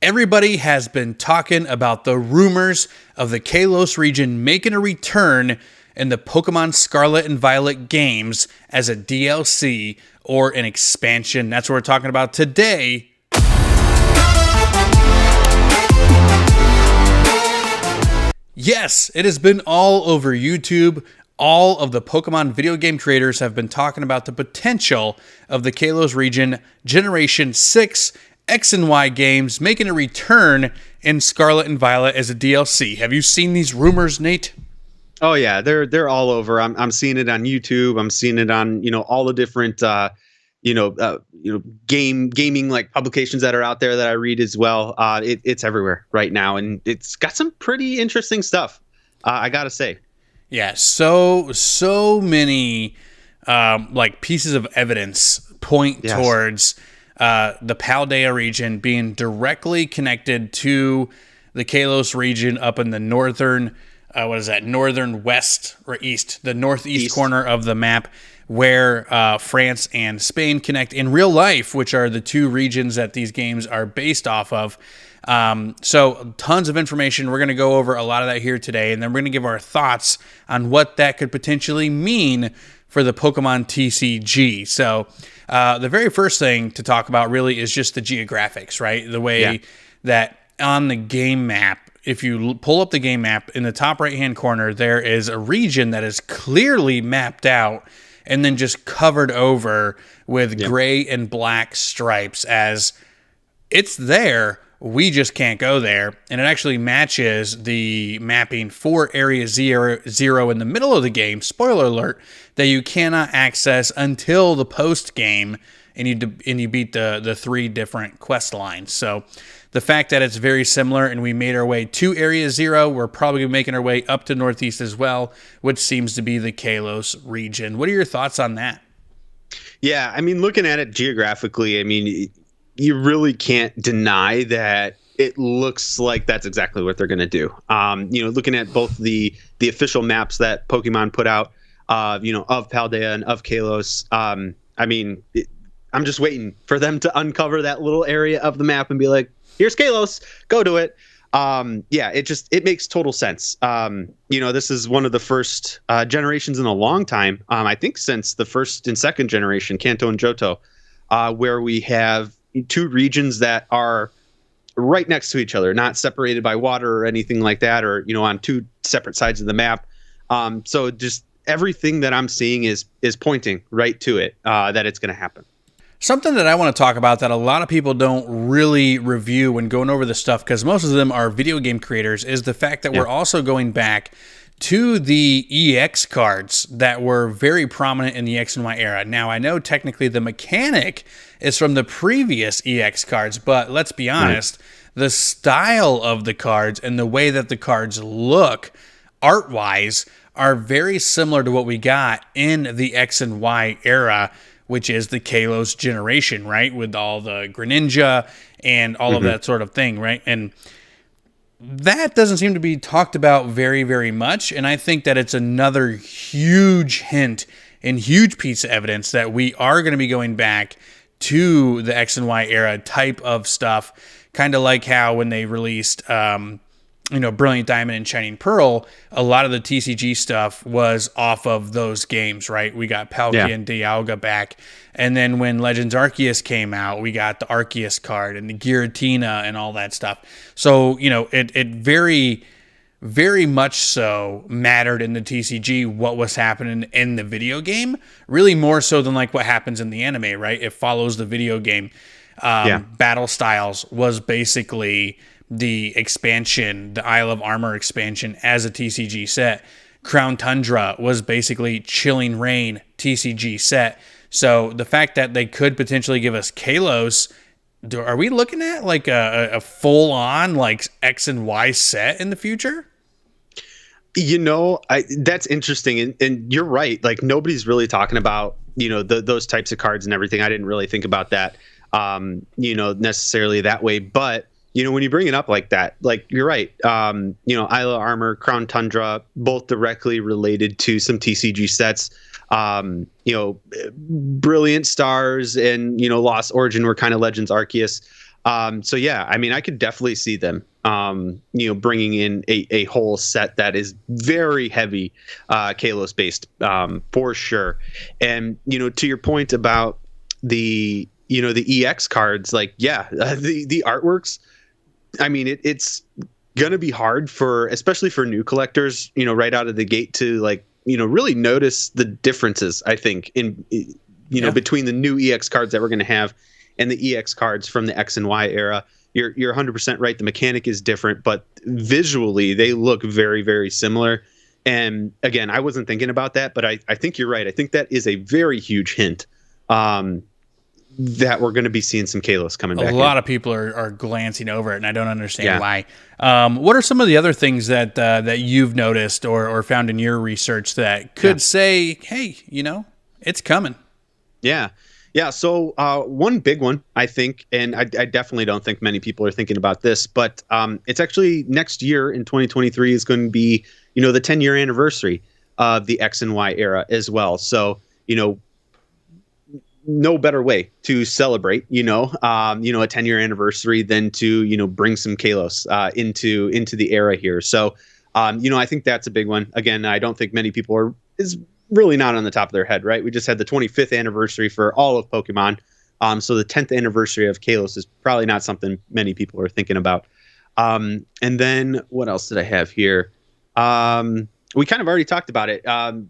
everybody has been talking about the rumors of the Kalos region making a return in the Pokemon Scarlet and Violet games as a DLC or an expansion. That's what we're talking about today. Yes, it has been all over YouTube. All of the Pokemon video game creators have been talking about the potential of the Kalos region Generation 6 X and Y games making a return in Scarlet and Violet as a DLC. Have you seen these rumors, Nate? Oh yeah, they're all over. I'm seeing it on YouTube. I'm seeing it on all the different gaming like publications that are out there that I read as well. It's everywhere right now, and it's got some pretty interesting stuff. I gotta say. Yeah, so many like pieces of evidence point towards the Paldea region being directly connected to the Kalos region up in the northern, northern west or east, the northeast corner of the map, where France and Spain connect in real life, which are the two regions that these games are based off of. So tons of information. We're going to go over a lot of that here today, and then we're going to give our thoughts on what that could potentially mean for the Pokemon TCG. So the very first thing to talk about really is just the geographics, right? The way that on the game map, if you pull up the game map, in the top right-hand corner, there is a region that is clearly mapped out and then just covered over with gray and black stripes as it's there. We just can't go there. And it actually matches the mapping for Area 0 in the middle of the game, spoiler alert, that you cannot access until the post-game and you beat the three different quest lines. So the fact that it's very similar and we made our way to Area 0, we're probably making our way up to Northeast as well, which seems to be the Kalos region. What are your thoughts on that? Yeah, I mean, looking at it geographically, I mean, you really can't deny that it looks like that's exactly what they're going to do. Looking at both the official maps that Pokemon put out, of Paldea and of Kalos. I'm just waiting for them to uncover that little area of the map and be like, here's Kalos, go to it. It makes total sense. This is one of the first generations in a long time. I think since the first and second generation, Kanto and Johto, where we have two regions that are right next to each other, not separated by water or anything like that, or on two separate sides of the map. So just everything that I'm seeing is pointing right to it, that it's going to happen. Something that I want to talk about that a lot of people don't really review when going over this stuff, because most of them are video game creators, is the fact that we're also going back to the EX cards that were very prominent in the X and Y era. Now, I know technically the mechanic is from the previous EX cards, but let's be honest, the style of the cards and the way that the cards look art-wise are very similar to what we got in the X and Y era, which is the Kalos generation, right? With all the Greninja and all of that sort of thing, right? And that doesn't seem to be talked about very, very much. And I think that it's another huge hint and huge piece of evidence that we are going to be going back to the X and Y era type of stuff. Kind of like how when they released, Brilliant Diamond and Shining Pearl, a lot of the TCG stuff was off of those games, right? We got Palkia and Dialga back. And then when Legends Arceus came out, we got the Arceus card and the Giratina and all that stuff. So, it very, very much so mattered in the TCG what was happening in the video game, really more so than like what happens in the anime, right? It follows the video game. Battle Styles was basically the expansion, the Isle of Armor expansion as a TCG set. Crown Tundra was basically Chilling Reign TCG set. So the fact that they could potentially give us Kalos, are we looking at like a full-on like X and Y set in the future? That's interesting, and you're right. Like nobody's really talking about those types of cards and everything. I didn't really think about that necessarily that way, but when you bring it up like that, like you're right. Isle of Armor, Crown Tundra, both directly related to some TCG sets. Brilliant Stars and Lost Origin were kind of Legends Arceus. So yeah, I mean, I could definitely see them, bringing in a whole set that is very heavy, Kalos based, for sure. And to your point about the EX cards, like yeah, the artworks. I mean, it's gonna be hard especially for new collectors, right out of the gate to like, really notice the differences. I think between the new EX cards that we're gonna have and the EX cards from the X and Y era. You're 100% right. The mechanic is different, but visually they look very, very similar. And again, I wasn't thinking about that, but I think you're right. I think that is a very huge hint, that we're going to be seeing some Kalos coming back. A lot of people are glancing over it, and I don't understand why. What are some of the other things that you've noticed or found in your research that could say, hey, it's coming? Yeah. Yeah. So one big one, I think, and I definitely don't think many people are thinking about this, but it's actually next year in 2023 is going to be, the 10-year anniversary of the X and Y era as well. So, no better way to celebrate, a 10-year anniversary than to, bring some Kalos into the era here. So, I think that's a big one. Again, I don't think many people is really not on the top of their head, right? We just had the 25th anniversary for all of Pokemon. So the 10th anniversary of Kalos is probably not something many people are thinking about. And then what else did I have here? We kind of already talked about it.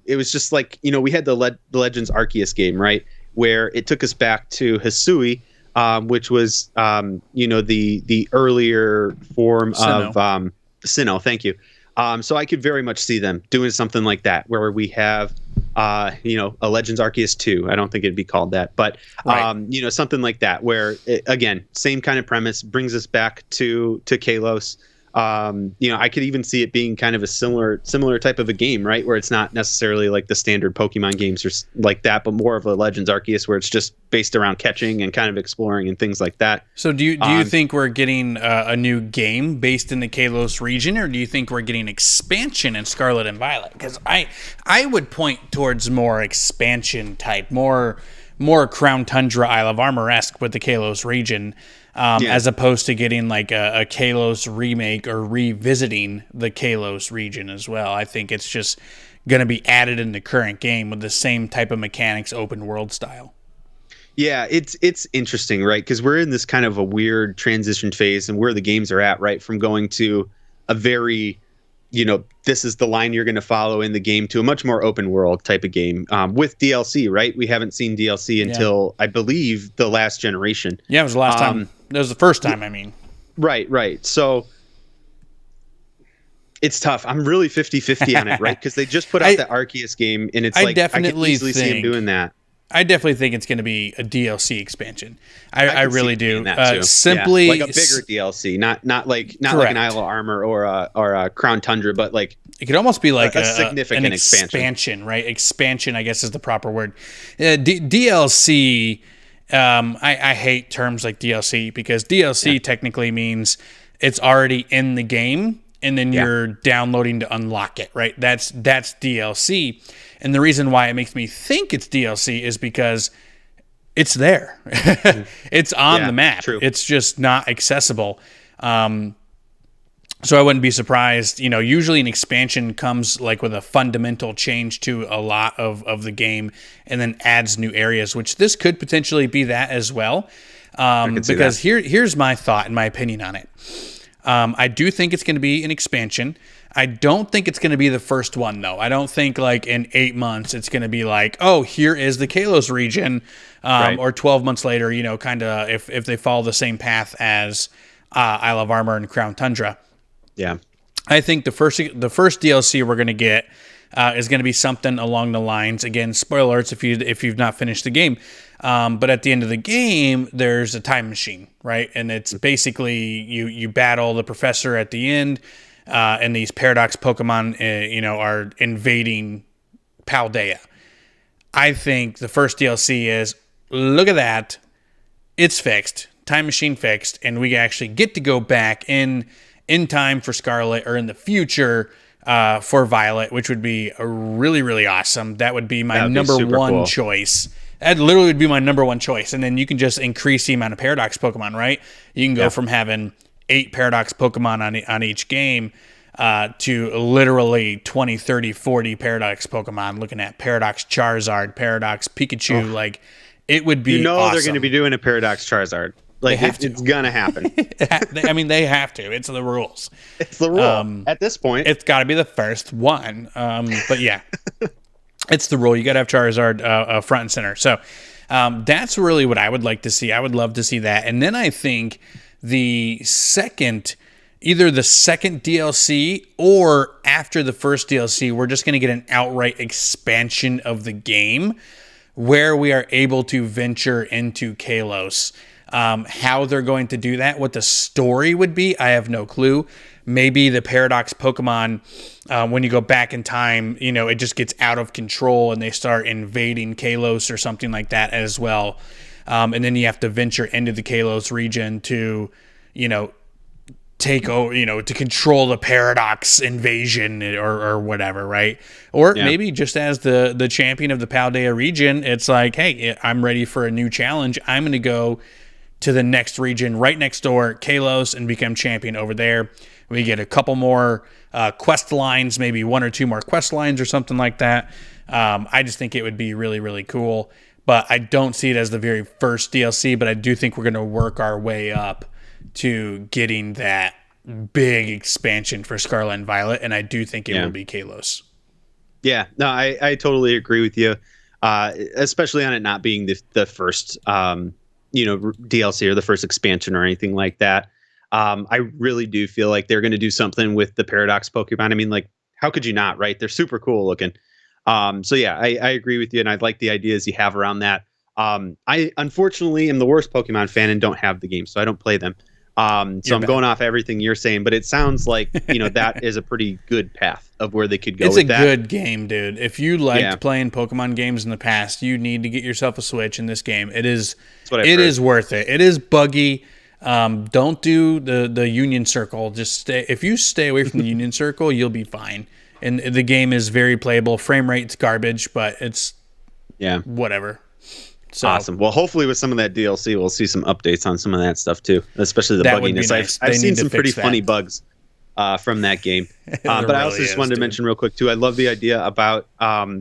It was just like, we had the Legends Arceus game, right? Where it took us back to Hisui, which was, the earlier form of Sinnoh. Thank you. So I could very much see them doing something like that, where we have, a Legends Arceus 2. I don't think it'd be called that, but, something like that, where, again, same kind of premise, brings us back to Kalos. I could even see it being kind of a similar type of a game, right? Where it's not necessarily like the standard Pokemon games or like that, but more of a Legends Arceus where it's just based around catching and kind of exploring and things like that. So do you think we're getting a new game based in the Kalos region, or do you think we're getting expansion in Scarlet and Violet? Because I would point towards more expansion type, more Crown Tundra Isle of Armor-esque with the Kalos region. As opposed to getting like a Kalos remake or revisiting the Kalos region as well. I think it's just going to be added in the current game with the same type of mechanics, open world style. Yeah, it's interesting, right? Because we're in this kind of a weird transition phase and where the games are at, right? From going to a very, this is the line you're going to follow in the game to a much more open world type of game with DLC, right? We haven't seen DLC until, I believe, the last generation. Yeah, it was the last time. That was the first time, I mean. Right. So it's tough. I'm really 50-50 on it, right? Because they just put out the Arceus game, and it's I can easily see them doing that. I definitely think it's going to be a DLC expansion. I really do. Simply like a bigger DLC, not like an Isle of Armor or a Crown Tundra, but like it could almost be like a significant expansion, right? Expansion, I guess, is the proper word. DLC. I hate terms like DLC because DLC technically means it's already in the game and then you're downloading to unlock it, right? That's DLC. And the reason why it makes me think it's DLC is because it's there. It's on the map. True. It's just not accessible. So I wouldn't be surprised. Usually an expansion comes like with a fundamental change to a lot of the game and then adds new areas, which this could potentially be that as well. Because here's my thought and my opinion on it. I do think it's going to be an expansion. I don't think it's going to be the first one, though. I don't think like in 8 months it's going to be like, oh, here is the Kalos region, or 12 months later, kind of if they follow the same path as Isle of Armor and Crown Tundra. Yeah, I think the first DLC we're going to get is going to be something along the lines. Again, spoiler alerts if you've not finished the game. But at the end of the game, there's a time machine, right? And it's basically you battle the professor at the end, and these paradox Pokemon, are invading Paldea. I think the first DLC is, look at that, it's fixed, time machine fixed, and we actually get to go back in time for Scarlet or in the future for Violet, which would be really, really awesome. That would be my number one choice That literally would be my number one choice. And then you can just increase the amount of Paradox Pokemon, right? You can go from having 8 Paradox Pokemon on each game to literally 20, 30, 40 Paradox Pokemon, looking at Paradox Charizard, Paradox Pikachu. Like, it would be awesome. They're going to be doing a Paradox Charizard. Like, it's going to happen. I mean, they have to. It's the rules. It's the rule. At this point. It's got to be the first one. But yeah, it's the rule. You got to have Charizard front and center. So that's really what I would like to see. I would love to see that. And then I think either the second DLC or after the first DLC, we're just going to get an outright expansion of the game where we are able to venture into Kalos. How they're going to do that, what the story would be, I have no clue. Maybe the Paradox Pokemon, when you go back in time, it just gets out of control and they start invading Kalos or something like that as well. And then you have to venture into the Kalos region to, take over, to control the Paradox invasion or whatever, right? Or maybe just as the champion of the Paldea region, it's like, hey, I'm ready for a new challenge. I'm going to go to the next region right next door, Kalos, and become champion over there. We get a couple more quest lines, maybe 1 or 2 more quest lines or something like that. I just think it would be really, really cool. But I don't see it as the very first DLC, but I do think we're going to work our way up to getting that big expansion for Scarlet and Violet, and I do think it will be Kalos. Yeah, no, I totally agree with you, especially on it not being the first DLC or the first expansion or anything like that. I really do feel like they're going to do something with the Paradox Pokemon. I mean, like, how could you not, right? They're super cool looking. So yeah, I agree with you, and I like the ideas you have around that. I unfortunately am the worst Pokemon fan and don't have the game, so I don't play them. So I'm going off everything you're saying, but it sounds like that is a pretty good path of where they could go. It's a good game, dude. If you liked playing Pokemon games in the past, you need to get yourself a Switch in this game. It is worth it. It is buggy. Don't do the Union Circle. If you stay away from the Union Circle, you'll be fine. And the game is very playable. Frame rate's garbage, but it's whatever. So, awesome. Well, hopefully with some of that DLC, we'll see some updates on some of that stuff too, especially the bugginess. Nice. I've seen some pretty funny bugs from that game. But I also just wanted to mention real quick too, I love the idea about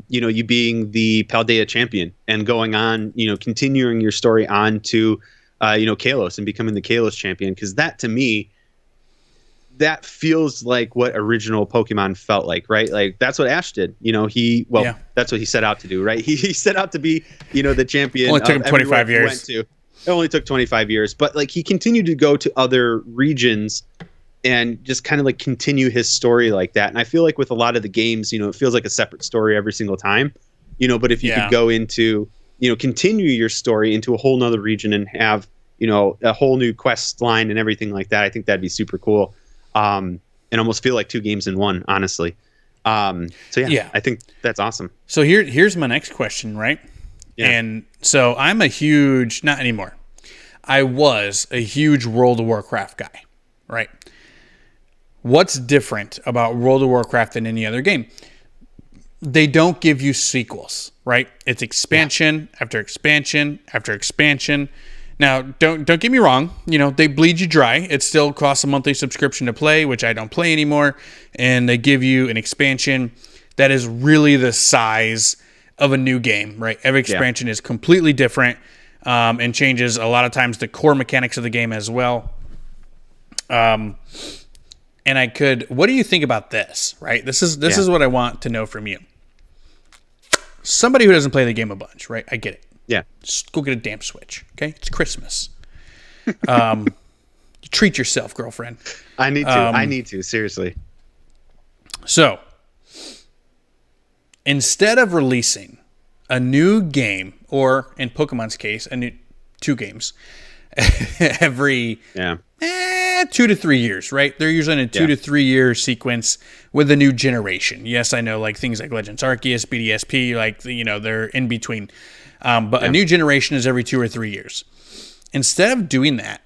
you being the Paldea champion and going on, continuing your story on to Kalos and becoming the Kalos champion, because that to me, that feels like what original Pokemon felt like, right? Like that's what Ash did. That's what he set out to do, right? He set out to be, the champion. Only took him 25 years. It only took 25 years, but like he continued to go to other regions and just kind of like continue his story like that. And I feel like with a lot of the games, it feels like a separate story every single time, but if you could go into, continue your story into a whole nother region and have, a whole new quest line and everything like that, I think that'd be super cool. And almost feel like 2 games in one, honestly. I think that's awesome. So here's my next question, right? Yeah. And so I'm not anymore. I was a huge World of Warcraft guy, right? What's different about World of Warcraft than any other game? They don't give you sequels, right? It's expansion after expansion after expansion. Now, don't get me wrong. They bleed you dry. It still costs a monthly subscription to play, which I don't play anymore. And they give you an expansion that is really the size of a new game, right? Every expansion is completely different and changes a lot of times the core mechanics of the game as well. And what do you think about this, right? This is what I want to know from you. Somebody who doesn't play the game a bunch, right? I get it. Yeah. Just go get a damn Switch, okay? It's Christmas. You treat yourself, girlfriend. I need to, seriously. So, instead of releasing a new game, or in Pokemon's case, 2 games, every 2 to 3 years, right? They're usually in a 2 to 3 year sequence with a new generation. Yes, I know, like things like Legends Arceus, BDSP, like, they're in between. But a new generation is every 2 or 3 years. Instead of doing that,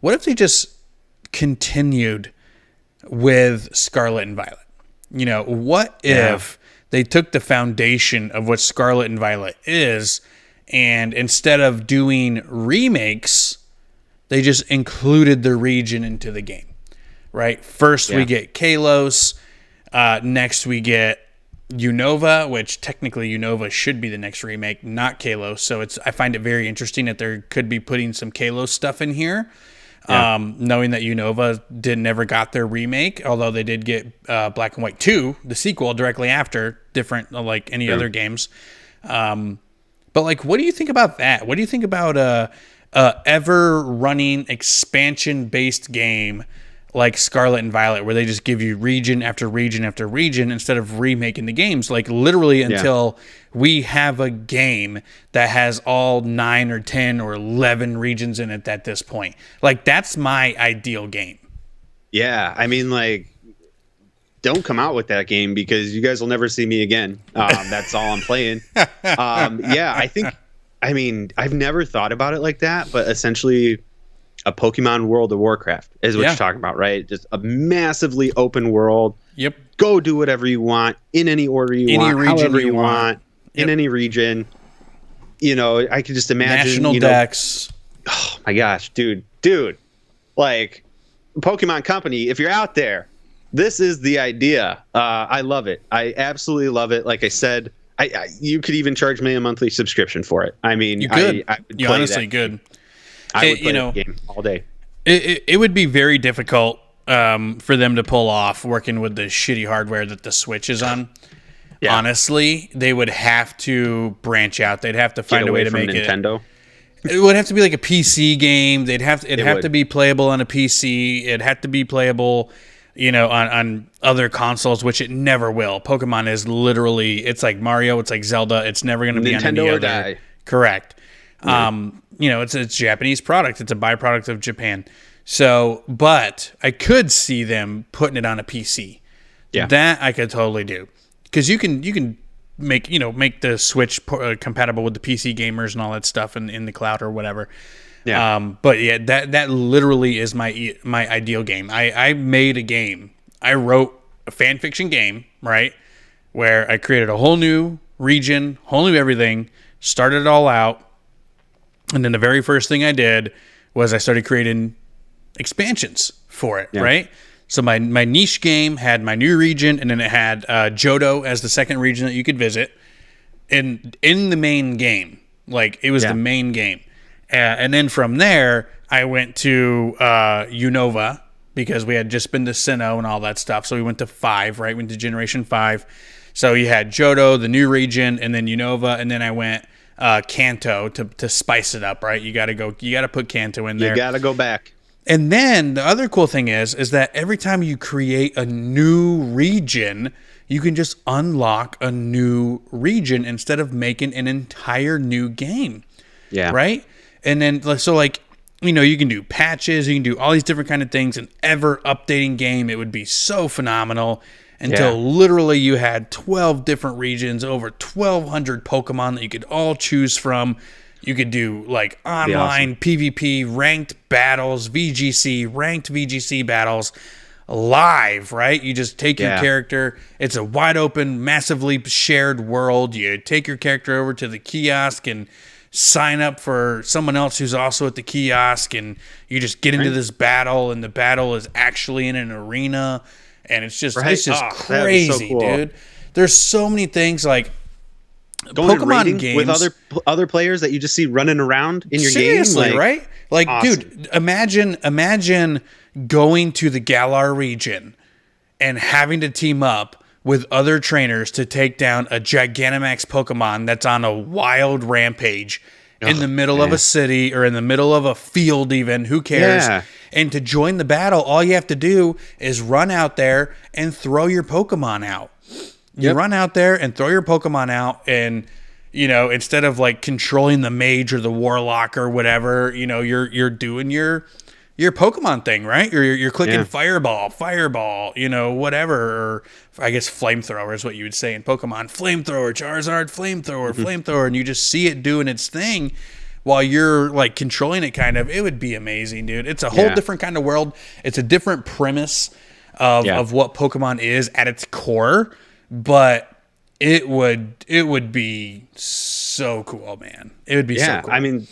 what if they just continued with Scarlet and Violet? What if they took the foundation of what Scarlet and Violet is And instead of doing remakes, they just included the region into the game, right? First we get Kalos. Next we get Unova, which technically Unova should be the next remake, not Kalos. So I find it very interesting that there could be putting some Kalos stuff in here. Knowing that Unova never got their remake, although they did get Black and White 2, the sequel, directly after, different like any other games. But like, what do you think about that? What do you think about a ever-running expansion-based game like Scarlet and Violet, where they just give you region after region after region instead of remaking the games, like literally until we have a game that has all 9 or 10 or 11 regions in it at this point? Like, that's my ideal game. Yeah, I mean, like, don't come out with that game because you guys will never see me again. That's all I'm playing. I mean, I've never thought about it like that, but essentially a Pokemon World of Warcraft is what you're talking about, right? Just a massively open world. Yep. Go do whatever you want in any order you want, however you want, in any region. You know, I could just imagine national decks. Oh my gosh, dude. Like, Pokemon Company, if you're out there, this is the idea. I love it. I absolutely love it. Like I said, you could even charge me a monthly subscription for it. I mean, you could. I would you play honestly that. could. I would play the game all day. It would be very difficult for them to pull off working with the shitty hardware that the Switch is on. Yeah. Honestly, they would have to branch out. They'd have to find a way to make Nintendo. It would have to be like a PC game. It'd have to be playable on a PC. It'd have to be playable, on other consoles, which it never will. Pokemon is literally, it's like Mario, it's like Zelda. It's never going to be on any other. Die. Correct. Yeah. It's a Japanese product. It's a byproduct of Japan. So, but I could see them putting it on a PC. Yeah. That I could totally do. Because you can make the Switch compatible with the PC gamers and all that stuff in the cloud or whatever. Yeah. But yeah, that literally is my ideal game. I made a game. I wrote a fan fiction game, right? Where I created a whole new region, whole new everything, started it all out. And then the very first thing I did was I started creating expansions for it, right? So my niche game had my new region, and then it had Johto as the second region that you could visit in the main game. Like, it was the main game. And then from there, I went to Unova, because we had just been to Sinnoh and all that stuff. So we went to 5, right? Went to Generation 5. So you had Johto, the new region, and then Unova, and then I went Kanto to spice it up, right? You got to put Kanto in there. You got to go back. And then the other cool thing is that every time you create a new region, you can just unlock a new region instead of making an entire new game. Yeah. Right? And then, so like, you can do patches, you can do all these different kind of things, an ever updating game. It would be so phenomenal until literally you had 12 different regions, over 1,200 Pokemon that you could all choose from. You could do like online PvP, ranked battles, VGC, ranked VGC battles, live, right? You just take your character. It's a wide open, massively shared world. You take your character over to the kiosk and sign up for someone else who's also at the kiosk, and you just get into this battle, and the battle is actually in an arena, and it's just crazy, so cool. Dude. There's so many things like going Pokemon games with other players that you just see running around in your game. Seriously, right? Like, awesome. Dude, imagine going to the Galar region and having to team up with other trainers to take down a Gigantamax Pokemon that's on a wild rampage in the middle of a city or in the middle of a field even. Who cares? Yeah. And to join the battle, all you have to do is run out there and throw your Pokemon out. You run out there and throw your Pokemon out, and instead of like controlling the mage or the warlock or whatever, you're doing your Pokemon thing, right? You're clicking fireball, whatever, or I guess flamethrower is what you would say in Pokemon. Flamethrower, Charizard, flamethrower, and you just see it doing its thing while you're like controlling it kind of. It would be amazing, dude. It's a whole different kind of world. It's a different premise of what Pokemon is at its core. But it would be so cool, man. It would be so cool. I mean,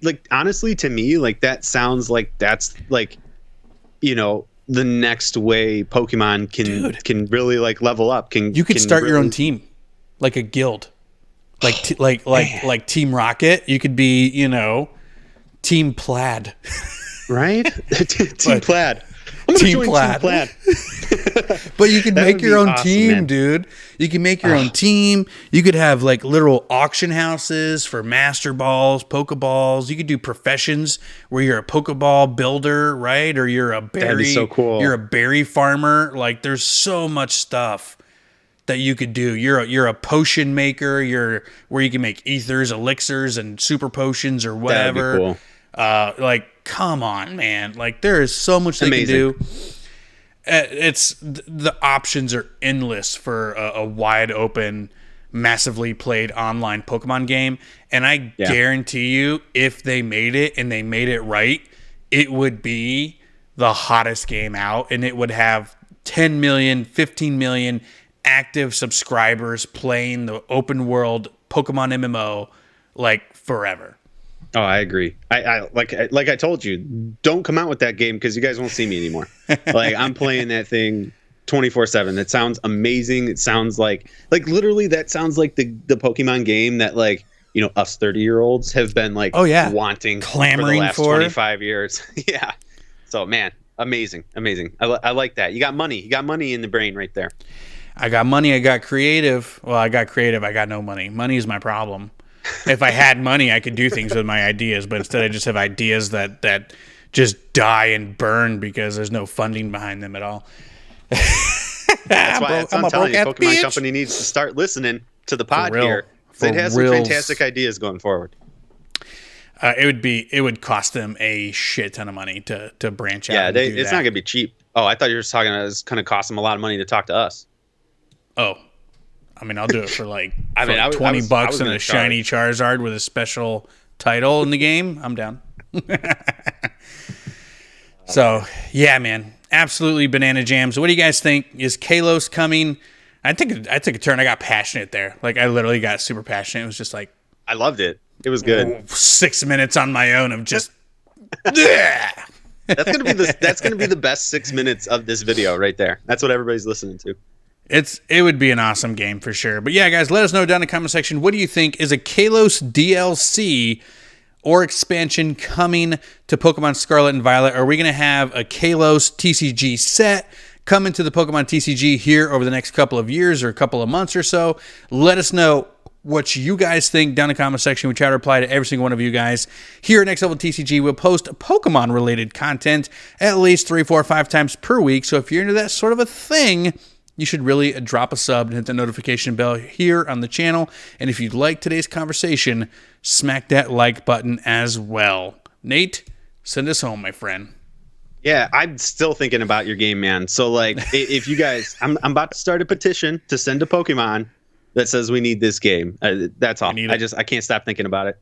like honestly, to me, like that sounds like that's like, the next way Pokemon can really like level up. You could start your own team, like a guild, like Team Rocket. You could be, Team Plaid, right? Team Plaid. I'm gonna join Team Plaid. But you could make your own team, man. Dude. You can make your own team. You could have like literal auction houses for Master Balls, Pokeballs. You could do professions where you're a Pokeball builder, right? Or you're a berry. That'd be so cool. You're a berry farmer. Like there's so much stuff that you could do. You're a potion maker. Where you can make ethers, elixirs, and super potions or whatever. That'd be cool. Like, come on, man. Like there is so much they can do. The options are endless for a wide open, massively played online Pokemon game. And I guarantee you, if they made it and they made it right, it would be the hottest game out. And it would have 10 million, 15 million active subscribers playing the open world Pokemon MMO like forever. Oh, I agree. I like I told you, don't come out with that game because you guys won't see me anymore. Like I'm playing that thing 24/7. That sounds amazing. It sounds like literally that sounds like the Pokemon game that like us 30-year-olds have been like wanting clamoring for the last for 25 years. Yeah. So man, amazing. I like that. You got money in the brain right there. I got money. I got creative. Well, I got creative. I got no money. Money is my problem. If I had money, I could do things with my ideas, but instead I just have ideas that just die and burn because there's no funding behind them at all. That's why I'm telling you, Pokemon Company needs to start listening to the pod here. It has some fantastic ideas going forward. It would cost them a shit ton of money to branch out. Yeah, it's not going to be cheap. Oh, I thought you were just talking about it's going to cost them a lot of money to talk to us. Oh. I mean, I'll do it for like $20 and a shiny Charizard with a special title in the game. I'm down. So, yeah, man. Absolutely banana jams. What do you guys think? Is Kalos coming? I took a turn. I got passionate there. Like, I literally got super passionate. It was just like... I loved it. It was good. 6 minutes on my own of just... That's gonna be the best 6 minutes of this video right there. That's what everybody's listening to. It would be an awesome game for sure. But yeah, guys, let us know down in the comment section. What do you think? Is a Kalos DLC or expansion coming to Pokemon Scarlet and Violet? Are we going to have a Kalos TCG set coming to the Pokemon TCG here over the next couple of years or a couple of months or so? Let us know what you guys think down in the comment section. We try to reply to every single one of you guys. Here at Next Level TCG, we'll post Pokemon-related content at least 3, 4, 5 times per week. So if you're into that sort of a thing, you should really drop a sub and hit the notification bell here on the channel. And if you like today's conversation, smack that like button as well. Nate, send us home, my friend. Yeah, I'm still thinking about your game, man. So, like, if you guys, I'm about to start a petition to send a Pokemon that says we need this game. That's all. I can't stop thinking about it.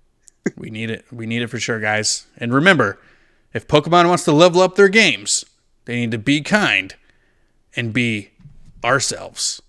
We need it. We need it for sure, guys. And remember, if Pokemon wants to level up their games, they need to be kind and be ourselves.